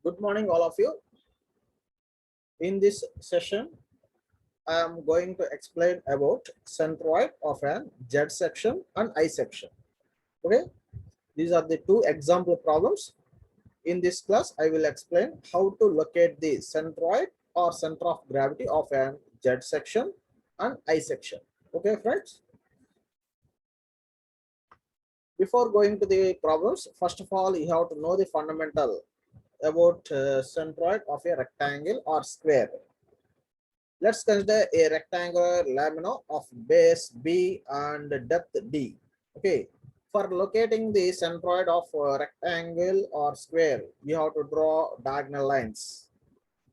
Good morning, all of you. In this session, I am going to explain about centroid of an Z section and I section. Okay, these are the two example problems. In this class, I will explain how to locate the centroid or center of gravity of an Z section and I section. Okay, friends. Before going to the problems, first of all, you have to know the fundamental about centroid of a rectangle or square. Let's consider a rectangular lamina of base B and depth D. Okay. For locating the centroid of a rectangle or square, you have to draw diagonal lines.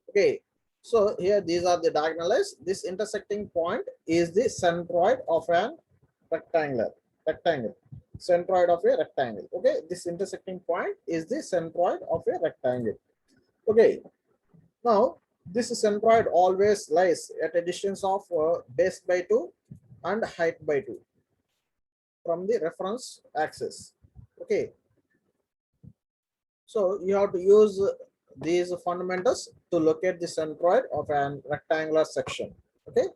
Okay. So here these are the diagonal lines. This intersecting point is the centroid of an rectangle. Centroid of a rectangle. Okay. This intersecting point is the centroid of a rectangle. Okay. Now, this centroid always lies at a distance of base by 2 and height by 2 from the reference axis. Okay. So, you have to use these fundamentals to locate the centroid of an rectangular section. Okay.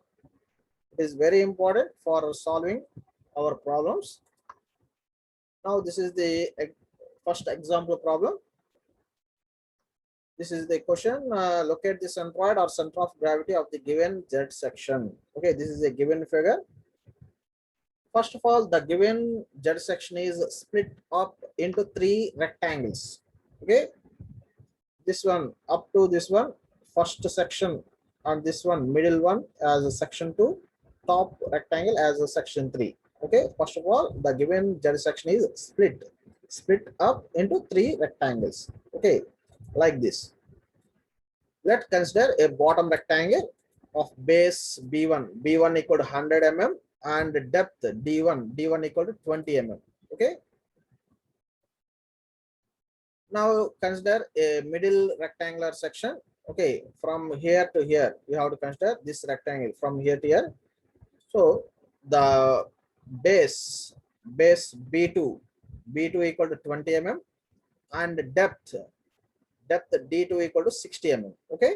It is very important for solving our problems. Now, this is the first example problem. This is the question. Locate the centroid or center of gravity of the given Z section. Okay, this is a given figure. First of all, the given Z section is split up into 3 rectangles. Okay, this one up to this one, first section, and this one middle one as a section 2, top rectangle as a section 3. Okay, first of all, the given Z section is split up into 3 rectangles. Okay, like this. Let's consider a bottom rectangle of base B1 equal to 100 mm and depth D1 equal to 20 mm. Okay. Now consider a middle rectangular section. Okay, from here to here, you have to consider this rectangle from here to here. So the base B2 equal to 20 mm and depth D2 equal to 60 mm. Okay.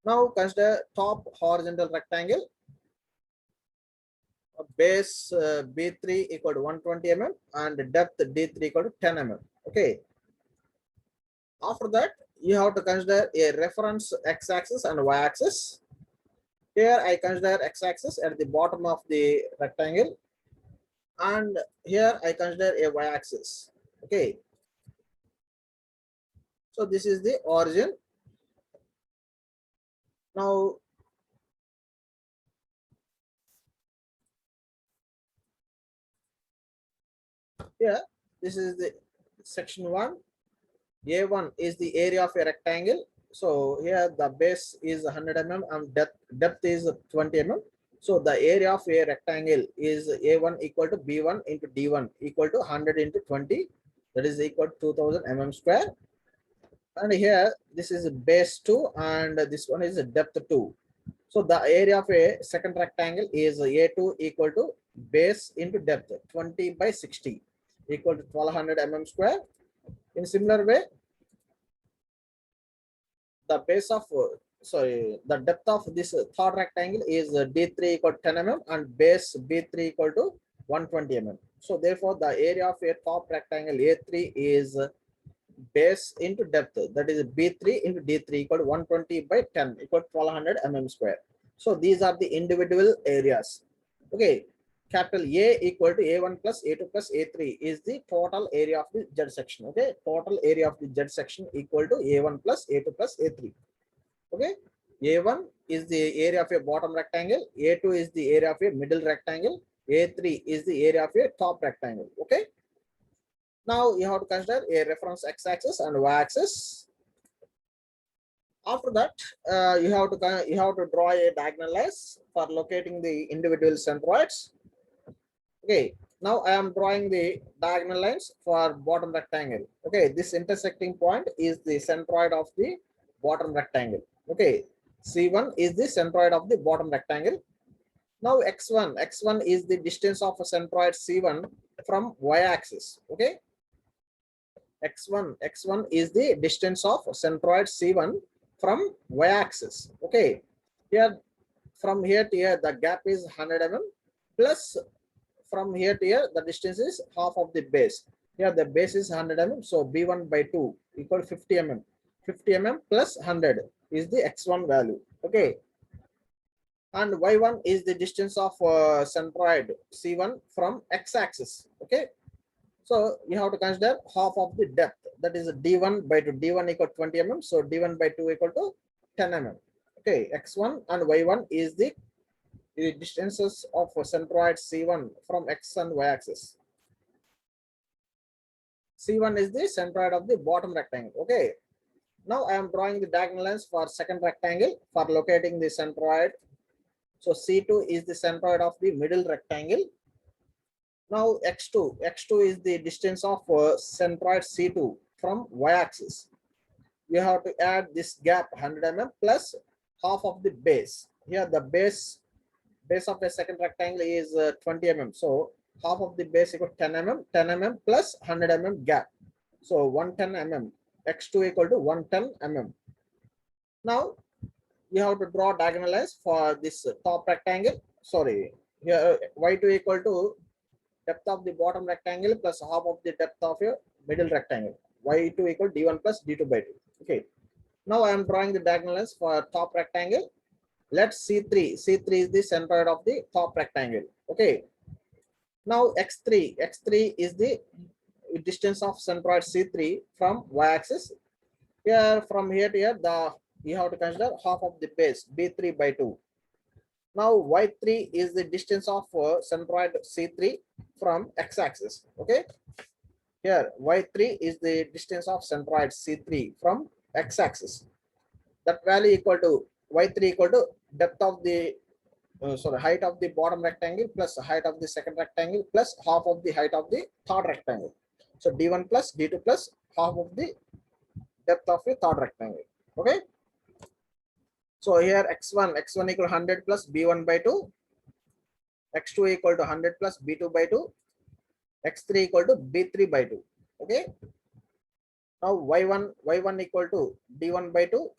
Now consider top horizontal rectangle. Base B3 equal to 120 mm and depth D3 equal to 10 mm. Okay. After that, you have to consider a reference x-axis and y-axis. Here I consider x-axis at the bottom of the rectangle, and here I consider a y-axis. Okay. So this is the origin. Now here, this is the section 1. A1 is the area of a rectangle. So here the base is 100 mm and depth is 20 mm. So the area of a rectangle is A1 equal to B1 into D1 equal to 100 into 20. That is equal to 2000 mm square. And here this is base 2 and this one is depth 2. So the area of a second rectangle is A2 equal to base into depth 20 by 60 equal to 1200 mm square. In similar way, the base of the depth of this third rectangle is D3 equal to 10 mm and base B3 equal to 120 mm. So therefore, the area of a top rectangle A3 is base into depth, that is B3 into D3 equal to 120 by 10 equal to 1200 mm square. So these are the individual areas. Okay. Capital A equal to A1 plus A2 plus A3 is the total area of the Z section. Okay, total area of the Z section equal to A1 plus A2 plus A3. Okay, A1 is the area of a bottom rectangle, A2 is the area of a middle rectangle, A3 is the area of a top rectangle. Okay, now you have to consider a reference x-axis and y-axis. After that, you have to draw a diagonal lines for locating the individual centroids. Okay, now I am drawing the diagonal lines for bottom rectangle. Okay, this intersecting point is the centroid of the bottom rectangle. Okay, C1 is the centroid of the bottom rectangle. Now x1 is the distance of a centroid C1 from y-axis. Okay, x1 is the distance of centroid C1 from y-axis. Okay, here from here to here the gap is 100 mm plus from here to here the distance is half of the base. Here the base is 100 mm, so b1 by 2 equal 50 mm. 50 mm plus 100 is the x1 value. Okay, and y1 is the distance of centroid C1 from x-axis. Okay, so you have to consider half of the depth, that is d1 by 2. D1 equal 20 mm, so d1 by 2 equal to 10 mm. Okay, x1 and y1 is the distances of centroid C1 from x and y axis. C1 is the centroid of the bottom rectangle. Okay, now I am drawing the diagonal lines for second rectangle for locating the centroid. So C2 is the centroid of the middle rectangle. Now x2 is the distance of centroid C2 from y-axis. You have to add this gap 100 mm plus half of the base. Here the base of a second rectangle is 20 mm. So half of the base equal 10 mm plus 100 mm gap. So 110 mm. X2 equal to 110 mm. Now you have to draw diagonal lines for this top rectangle. Sorry, here y2 equal to depth of the bottom rectangle plus half of the depth of your middle rectangle. Y2 equal d1 plus d2 by 2. Okay. Now I am drawing the diagonal lines for top rectangle. Let C3 is the centroid of the top rectangle. Okay. Now x3 is the distance of centroid C3 from y-axis. Here from here to here you have to consider half of the base b3 by 2. Now y3 is the distance of centroid C3 from x-axis. Okay, here y3 is the distance of centroid C3 from x-axis. That value equal to y3 equal to depth of the height of the bottom rectangle plus height of the second rectangle plus half of the height of the third rectangle. So d1 plus d2 plus half of the depth of the third rectangle. Okay, so here x1 equal 100 plus b1 by 2, x2 equal to 100 plus b2 by 2, x3 equal to b3 by 2. Okay, now y1 equal to d1 by 2,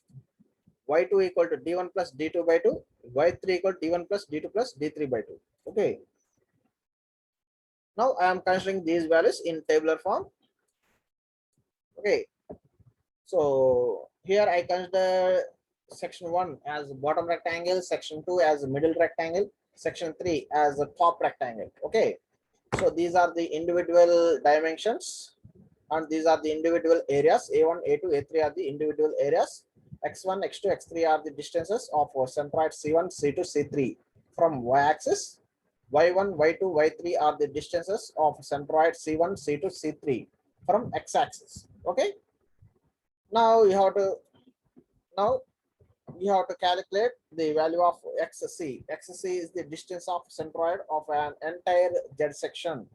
y2 equal to d1 plus d2 by 2, y3 equal to d1 plus d2 plus d3 by 2. Okay, now I am considering these values in tabular form. Okay, so here I consider section 1 as bottom rectangle, section 2 as middle rectangle, section 3 as a top rectangle. Okay, so these are the individual dimensions and these are the individual areas. A1, A2, A3 are the individual areas. X1, X2, X3 are the distances of centroid C1, C2, C3 from y-axis. Y1, Y2, Y3 are the distances of centroid C1, C2, C3 from x-axis. Okay, now you have to calculate the value of xc. Xc is the distance of centroid of an entire z section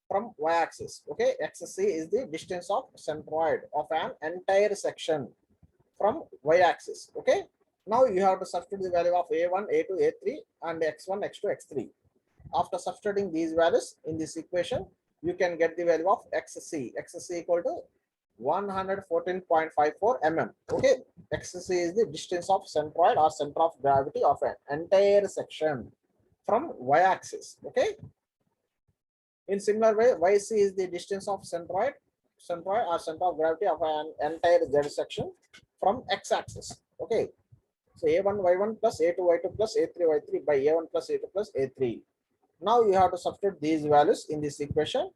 from y-axis. Okay, xc is the distance of centroid of an entire section from y-axis. Okay, now you have to substitute the value of a1, a2, a3 and x1, x2, x3. After substituting these values in this equation, you can get the value of xc. Xc equal to 114.54 mm. Okay, xc is the distance of centroid or center of gravity of an entire section from y-axis. Okay, in similar way, yc is the distance of centroid or center of gravity of an entire z section from x-axis. Okay, so a1 y1 plus a2 y2 plus a3 y3 by a1 plus a2 plus a3. Now you have to substitute these values in this equation.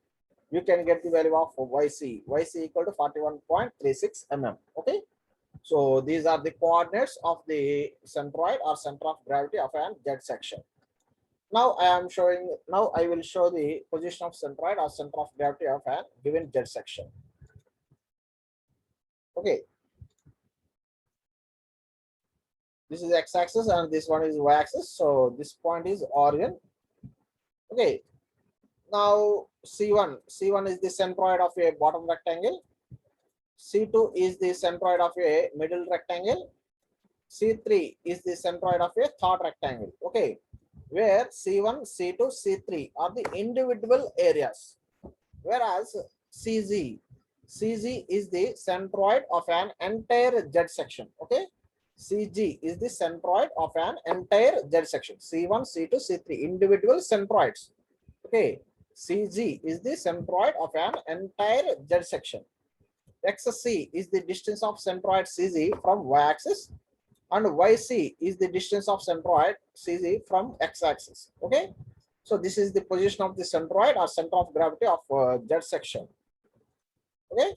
You can get the value of yc. Yc equal to 41.36 mm. Okay, so these are the coordinates of the centroid or center of gravity of an z section. Now I will show the position of centroid or center of gravity of a given z section. Okay, this is x-axis and this one is y-axis. So this point is origin. Okay, now C1 is the centroid of a bottom rectangle. C2 is the centroid of a middle rectangle. C3 is the centroid of a third rectangle. Okay, where C1, C2, C3 are the individual areas, whereas CZ CG is the centroid of an entire Z section. Okay, CG is the centroid of an entire Z section. C1, C2, C3 individual centroids. Okay, CG is the centroid of an entire Z section. XC is the distance of centroid CG from y-axis, and YC is the distance of centroid CG from x-axis. Okay, so this is the position of the centroid or center of gravity of Z section. Okay,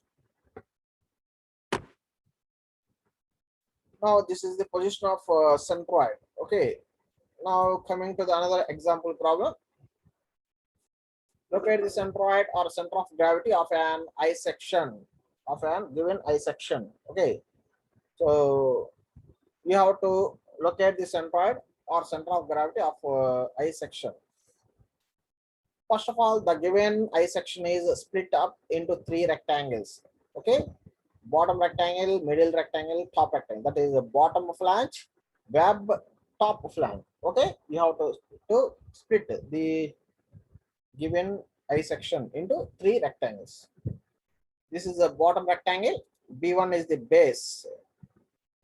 now this is the position of centroid. Okay, now coming to the another example problem. Look at the centroid or center of gravity of an I section, of an given I section. Okay, so you have to look at the centroid or center of gravity of I section. First of all, the given I section is split up into three rectangles. Okay, bottom rectangle, middle rectangle, top rectangle. That is the bottom flange, web, top flange. Okay, you have to split the given I section into three rectangles. This is the bottom rectangle. B1 is the base.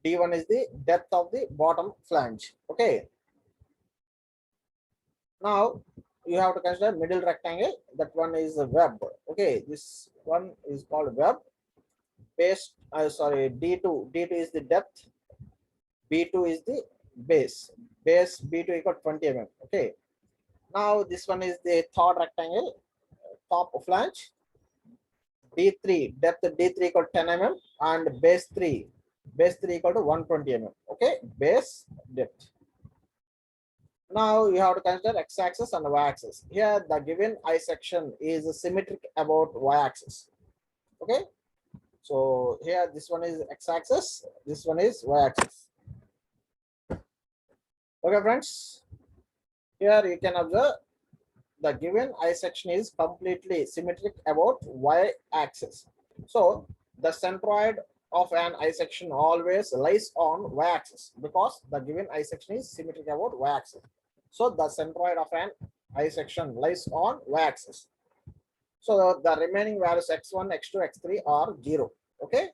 D1 is the depth of the bottom flange. Okay. Now you have to consider middle rectangle. That one is the web. Okay. This one is called web. Base. Sorry. D2 is the depth. B2 is the base. Base B2 equal 20 mm. Okay. Now this one is the third rectangle. Top flange. D3 depth D3 equal 10 mm and base 3 equal to 120 mm. Okay, base depth. Now you have to consider x-axis and y-axis. Here the given I section is symmetric about y-axis. Okay, so here this one is x-axis, this one is y-axis. Okay, friends, here you can observe the given I section is completely symmetric about y-axis. So the centroid of an I section always lies on y-axis because the given I section is symmetric about y-axis. So the centroid of an I section lies on y-axis. So the remaining values x1, x2, x3 are 0. Okay.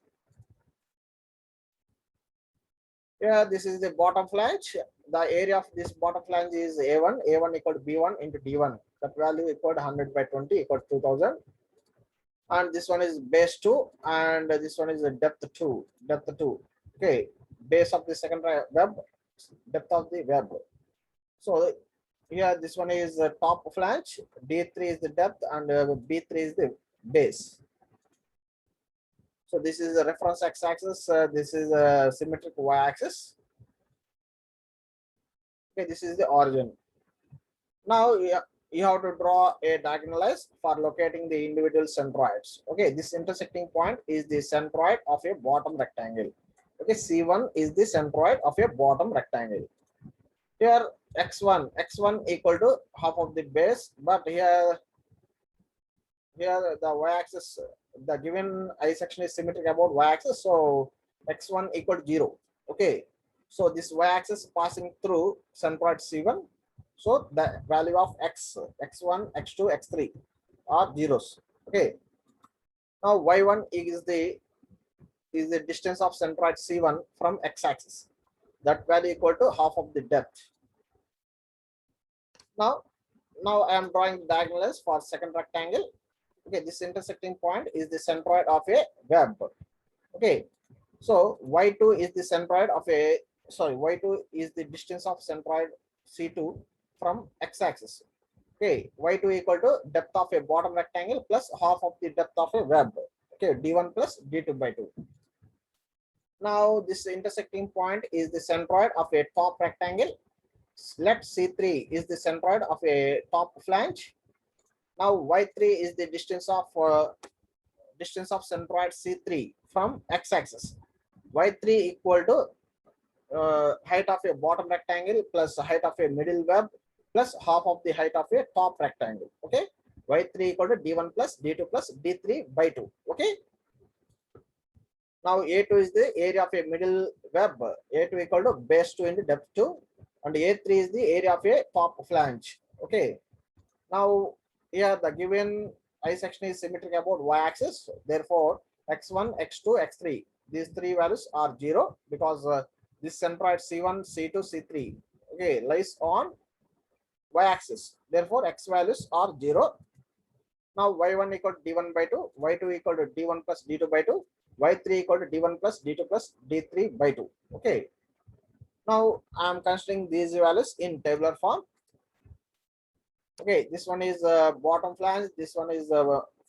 Here this is the bottom flange. The area of this bottom flange is A1. A1 equal to B1 into D1. That value equal to 100 by 20 equal to 2000. And this one is base 2 and this one is the depth 2. Okay, base of the second web, depth of the web. So here this one is the top flange, D3 is the depth and B3 is the base. So this is the reference x-axis, this is a symmetric y-axis. Okay, this is the origin. Now you have to draw a diagonalize for locating the individual centroids. Okay, this intersecting point is the centroid of a bottom rectangle. Okay, C1 is the centroid of a bottom rectangle. Here x1 equal to half of the base, but here the y-axis, the given I section is symmetric about y-axis, so x1 equal to 0. Okay, so this y-axis passing through centroid C1. So the value of x1, x2, x3 are zeros. Okay. Now y1 is the distance of centroid C1 from x-axis. That value equal to half of the depth. Now I am drawing the diagonals for second rectangle. Okay, this intersecting point is the centroid of a web. Okay, so y2 is the centroid of a y2 is the distance of centroid C2 from x-axis. Okay, y2 equal to depth of a bottom rectangle plus half of the depth of a web. Okay, d1 plus d2 by 2. Now this intersecting point is the centroid of a top rectangle. Let C3 is the centroid of a top flange. Now y3 is the distance of centroid C3 from x-axis. y3 equal to height of a bottom rectangle plus height of a middle web plus half of the height of a top rectangle. Okay, y3 equal to d1 plus d2 plus d3 by 2. Okay, now a2 is the area of a middle web. A2 equal to base 2 into depth 2 and a3 is the area of a top flange. Okay, now here the given I section is symmetric about y-axis. Therefore, x1, x2, x3. These three values are 0 because this centroid C1, C2, C3 okay lies on y-axis. Therefore, x values are 0. Now y1 equal to d1 by 2, y2 equal to d1 plus d2 by 2, y3 equal to d1 plus d2 plus d3 by 2. Okay. Now I am considering these values in tabular form. Okay, this one is bottom flange. This one is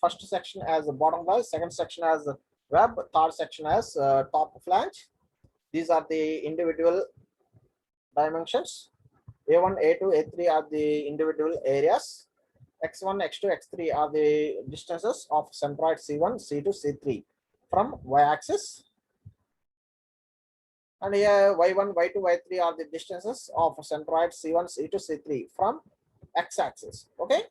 first section as bottom flange, second section as web, third section as top flange. These are the individual dimensions. A1, A2, A3 are the individual areas. X1, X2, X3 are the distances of centroid C1, C2, C3 from y-axis. And here Y1, Y2, Y3 are the distances of centroid C1, C2, C3 from x-axis. Okay.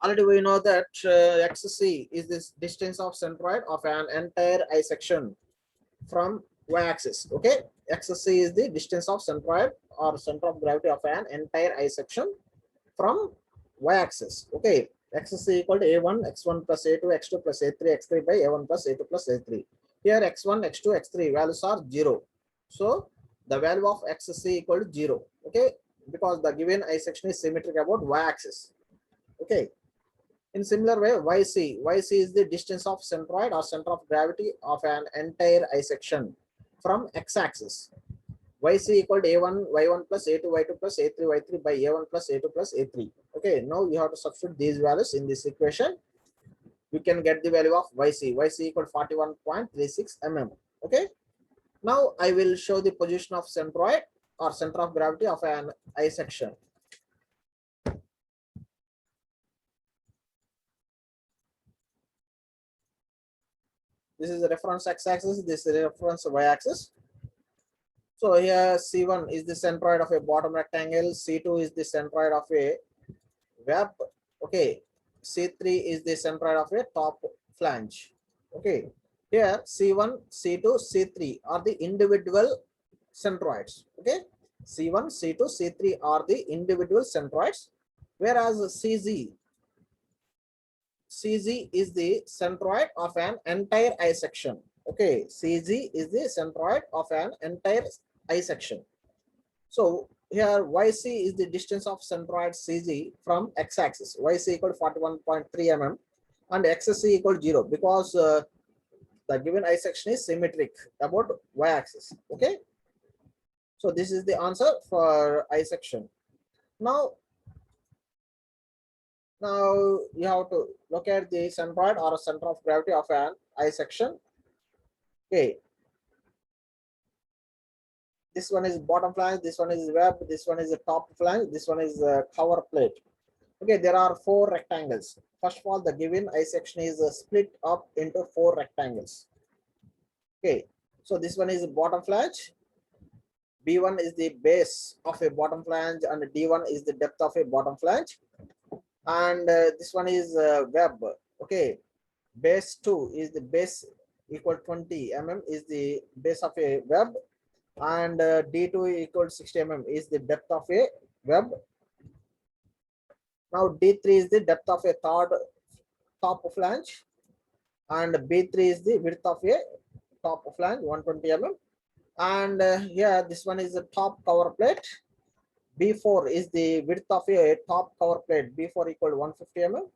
Already we know that XC is this distance of centroid of an entire I section from y-axis. Okay. XC is the distance of centroid or center of gravity of an entire I section from y-axis. Okay. XC equal to A1, X1 plus A2, X2 plus A3, X3 by A1 plus A2 plus A3. Here X1, X2, X3 values are 0. So the value of XC equal to 0. Okay. Because the given I section is symmetric about y-axis. Okay. In similar way, YC is the distance of centroid or center of gravity of an entire I section from x-axis. YC equal to A1, Y1 plus A2, Y2 plus A3, Y3 by A1 plus A2 plus A3. Okay, now you have to substitute these values in this equation. We can get the value of YC. YC equal to 41.36 mm. Okay, now I will show the position of centroid or center of gravity of an I section. This is the reference x-axis, this is the reference y-axis. So here C1 is the centroid of a bottom rectangle, C2 is the centroid of a web, okay. C3 is the centroid of a top flange. Okay. Here C1, C2, C3 are the individual centroids. Okay. C1, C2, C3 are the individual centroids, whereas CZ is the centroid of an entire I section. Okay, CZ is the centroid of an entire I section. So here YC is the distance of centroid CZ from x-axis. YC equal to 41.3 mm and XC equal to 0 because the given I section is symmetric about y-axis. Okay. So this is the answer for I section. Now you have to look at the centroid or center of gravity of an I section. Okay. This one is bottom flange, this one is web, this one is the top flange, this one is a cover plate. Okay, there are 4 rectangles. First of all, the given I section is split up into 4 rectangles. Okay, so this one is bottom flange. B1 is the base of a bottom flange and D1 is the depth of a bottom flange. And this one is web. Okay, base 2 is the base equal 20 mm is the base of a web, and D2 equal to 60 mm is the depth of a web. Now D3 is the depth of a third top flange, and B3 is the width of a top flange 120 mm. And here this one is the top cover plate. B4 is the width of a top cover plate. B4 equal to 150 mm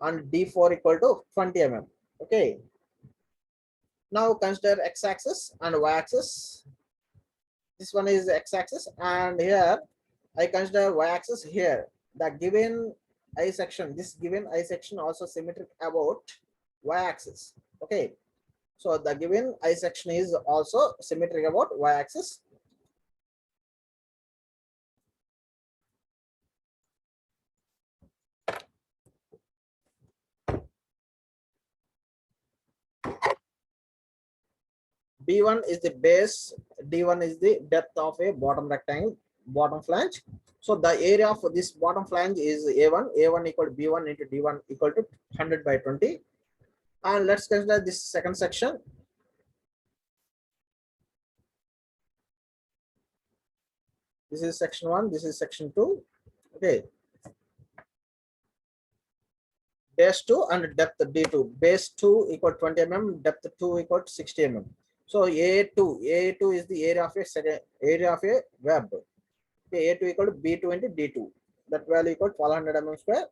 and D4 equal to 20 mm. Okay. Now consider x-axis and y-axis. This one is x-axis, and here I consider y-axis. Here the given I section, this given I section also symmetric about y-axis. Okay, so the given I section is also symmetric about y-axis. B1 is the base, D1 is the depth of a bottom rectangle, bottom flange. So the area of this bottom flange is A1. A1 equal to B1 into D1 equal to 100 by 20. And let's consider this second section. This is section 1, this is section 2. Okay. base 2 and depth D2. Base 2 equal 20 mm, depth 2 equal 60 mm. So A2 is the area of a web. Okay, A2 equal to B2 into D2. That value equal to 1200 mm square.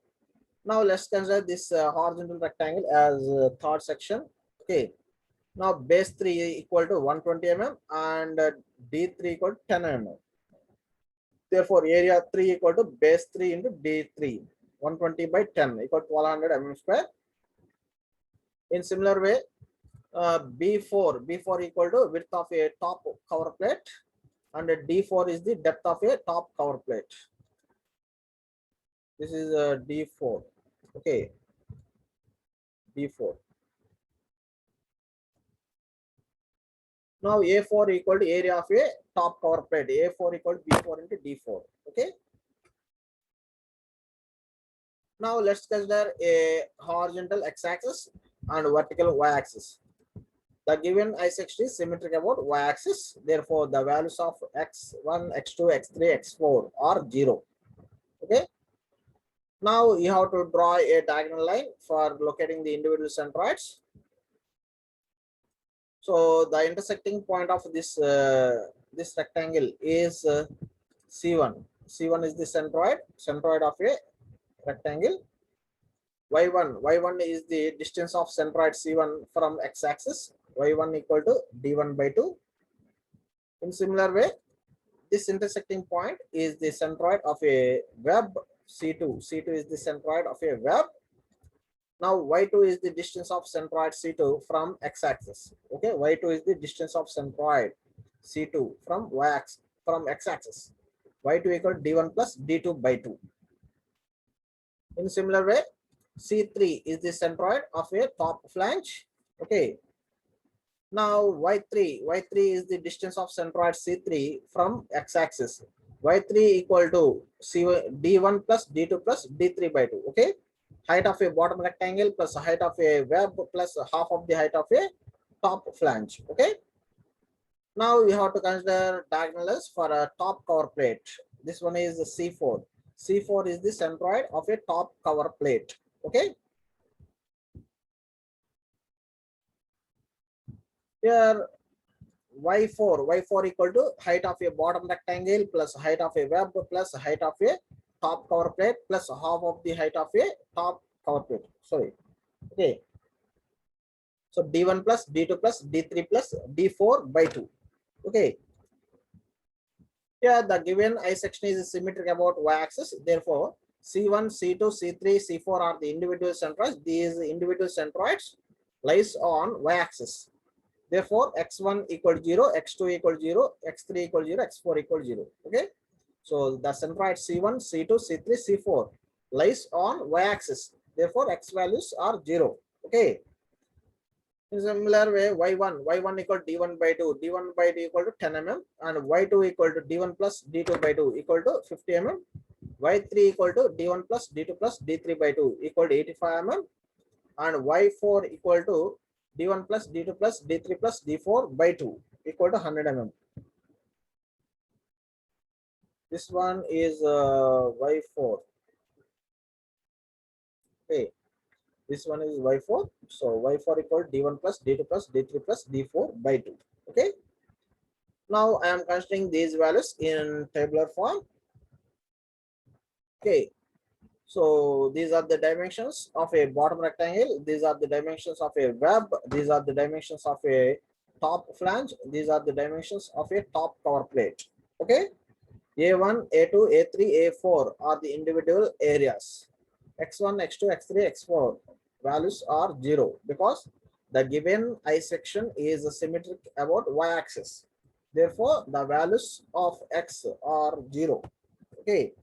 Now let's consider this horizontal rectangle as third section. Okay. Now base 3 equal to 120 mm and D3 equal to 10 mm. Therefore, area 3 equal to base 3 into D3. 120 by 10 equal to 1200 mm square. In similar way, B4 equal to width of a top cover plate and D4 is the depth of a top cover plate. This is D4. Okay, D4. Now A4 equal to area of a top cover plate. A4 equal to B4 into D4. Okay. Now let's consider a horizontal x-axis and vertical y-axis. The given isection is symmetric about y-axis. Therefore, the values of x1, x2, x3, x4 are 0. Okay. Now you have to draw a diagonal line for locating the individual centroids. So the intersecting point of this rectangle is C1. C1 is the centroid of a rectangle. Y1 is the distance of centroid C1 from x-axis. Y1 equal to D1 by 2. In similar way, this intersecting point is the centroid of a web C2. C2 is the centroid of a web. Now Y2 is the distance of centroid C2 from x-axis. Okay, Y2 is the distance of centroid C2 from y-axis from x-axis. Y2 equal to D1 plus D2 by 2. In similar way, C3 is the centroid of a top flange. Okay. Now Y3 is the distance of centroid C3 from x-axis. Y3 equal to D1 plus D2 plus D3 by 2. Okay. Height of a bottom rectangle plus height of a web plus half of the height of a top flange. Okay. Now we have to consider diagonals for a top cover plate. This one is C4. C4 is the centroid of a top cover plate. Okay. Here Y4 equal to height of a bottom rectangle plus height of a web plus height of a top cover plate plus half of the height of a top cover plate. Sorry. Okay. So D1 plus D2 plus D3 plus D4 by 2. Okay. Here the given I section is symmetric about y-axis. Therefore, C1, C2, C3, C4 are the individual centroids. These individual centroids lies on y-axis. Therefore, x1 equal 0, x2 equal 0, x3 equal 0, x4 equal 0. Okay. So the centroid C1, C2, C3, C4 lies on y-axis. Therefore, x values are 0. Okay. In similar way, y1 equal to d1 by 2, d1 by 2 equal to 10 mm, and y2 equal to d1 plus d2 by 2 equal to 50 mm, y3 equal to d1 plus d2 plus d3 by 2 equal to 85 mm, and y4 equal to d1 plus d2 plus d3 plus d4 by 2 equal to 100 mm. This one is y4. Okay. This one is y4. So y4 equal to d1 plus d2 plus d3 plus d4 by 2. Okay. Now I am considering these values in tabular form. Okay. So these are the dimensions of a bottom rectangle. These are the dimensions of a web. These are the dimensions of a top flange. These are the dimensions of a top cover plate. Okay. A1, A2, A3, A4 are the individual areas. X1, X2, X3, X4 values are 0 because the given I section is symmetric about y-axis. Therefore, the values of x are 0. Okay,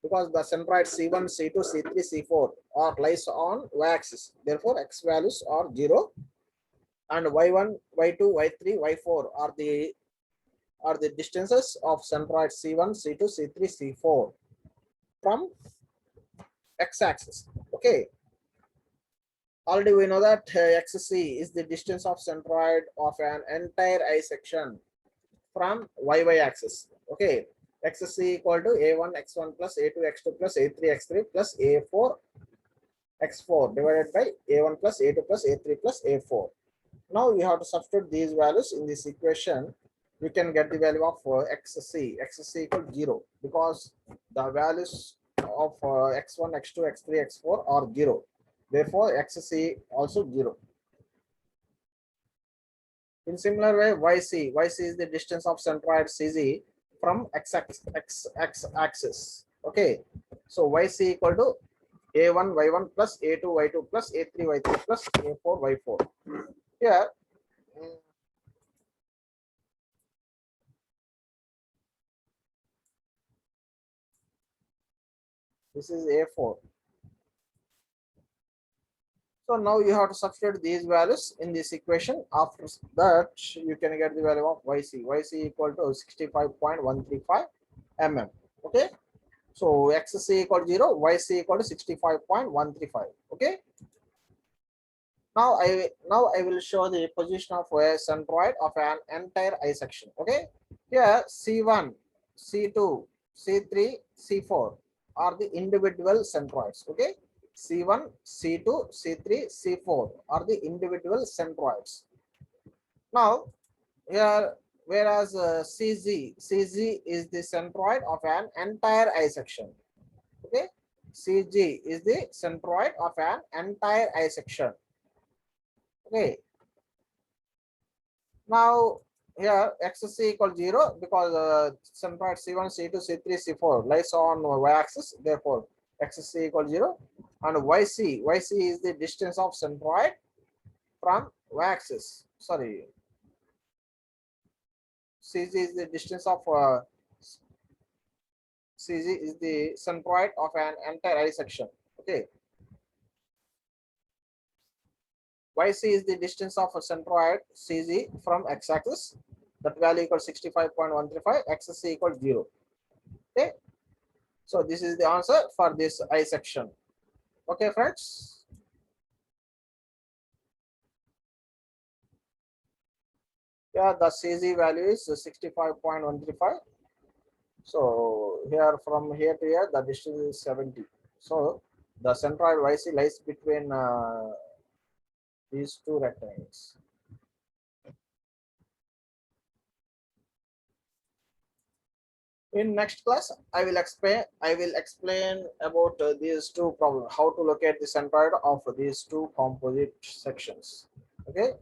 because the centroid C1, C2, C3, C4 are lies on y-axis. Therefore, x values are 0, and y1, y2, y3, y4 are the distances of centroid C1, C2, C3, C4 from x-axis. Okay. Already we know that XC is the distance of centroid of an entire I section from YY axis. Okay. XC equal to A1 X1 plus A2 X2 plus A3 X3 plus A4 x4 divided by a1 plus a2 plus a3 plus a4. Now we have to substitute these values in this equation. We can get the value of xc equal to 0 because the values of x1, x2, x3, x4 are 0. Therefore, xc also 0. In similar way, yc is the distance of centroid CZ from x axis. Okay, so yc equal to a1 y1 plus a2 y2 plus a3 y3 plus a4 y4. Here, this is a4. So now you have to substitute these values in this equation. After that, you can get the value of yc. Yc equal to 65.135 mm. Okay. So xc equal to 0, yc equal to 65.135. Okay. Now I will show the position of a centroid of an entire I section. Okay. Here C1, C2, C3, C4 are the individual centroids. Okay. C1, C2, C3, C4 are the individual centroids. Now, here, whereas CZ is the centroid of an entire I section. Okay, CG is the centroid of an entire I section. Okay. Now, here xc equal 0 because centroid C1, C2, C3, C4 lies on y-axis. Therefore, xc equal 0, and yc is the distance of centroid from y-axis. Sorry, CG is the distance of CG is the centroid of an entire I section. Okay, yc is the distance of a centroid CG from x-axis. That value equals 65.135. xc equals 0. Okay, so this is the answer for this I section. Okay, friends. Yeah, the CG value is 65.135. So here from here to here, the distance is 70. So the centroid YC lies between these two rectangles. In next class, I will explain about these two problems, how to locate the centroid of these two composite sections. Okay.